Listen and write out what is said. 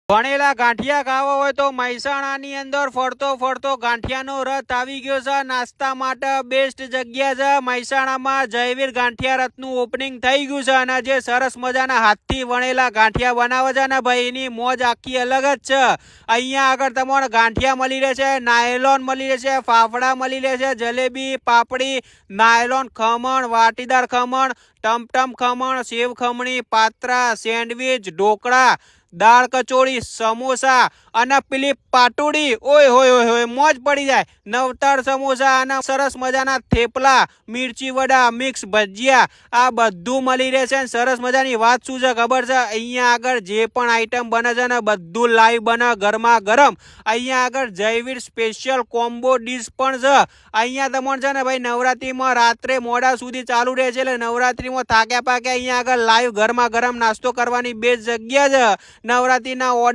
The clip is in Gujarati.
ભણેલા ગાંઠિયા ખાવા હોય તો મહેસાણાની અંદર ફરતો ફરતો ગાંઠિયાનો રથ આવી ગયો છે. નાસ્તા માટે બેસ્ટ જગ્યા છે. મહેસાણામાં જયવીર ગાંઠિયા રથનું ઓપનિંગ થઈ ગયું છે અને જે સરસ મજાના હાથથી વણેલા ગાંઠિયા બનાવે છે ને ભાઈ, એની મોજ આખી અલગ જ છે. અહીંયા આગળ તમને ગાંઠિયા મળી રહેશે, નાયલોન મળી રહેશે, ફાફડા મળી રહેશે, જલેબી, પાપડી, નાયલોન ખમણ, વાટીદાર ખમણ, ટમટમ ખમણ, સેવ ખમણી, પાત્રા, સેન્ડવીચ, ઢોકળા, દાળ કચોરી, સમોસા અને પેલી પાટુડી. ઓય હોય હોય હોય, મોજ પડી જાય. નવતાર સમોસા અને સરસ મજાના થેપલા, મિર્ચી વડા, મિક્સ ભજીયા, આ બધું મળી રહેશે. સરસ મજાની વાત શું છે ખબર છે? અહીંયા આગળ જે પણ આઈટમ બને છે ને બધું લાઈવ બને, ગરમા ગરમ. અહીંયા આગળ જયવીર સ્પેશિયલ કોમ્બો ડીશ પણ છે. અહીંયા તમને છે ને ભાઈ નવરાત્રીમાં રાત્રે મોડા સુધી ચાલુ રહે છે, એટલે નવરાત્રીમાં થાક્યા પાક્યા અહીંયા આગળ લાઈવ ગરમા ગરમ નાસ્તો કરવાની બેસ્ટ જગ્યા છે. નવરાત્રીના ઓર્ડર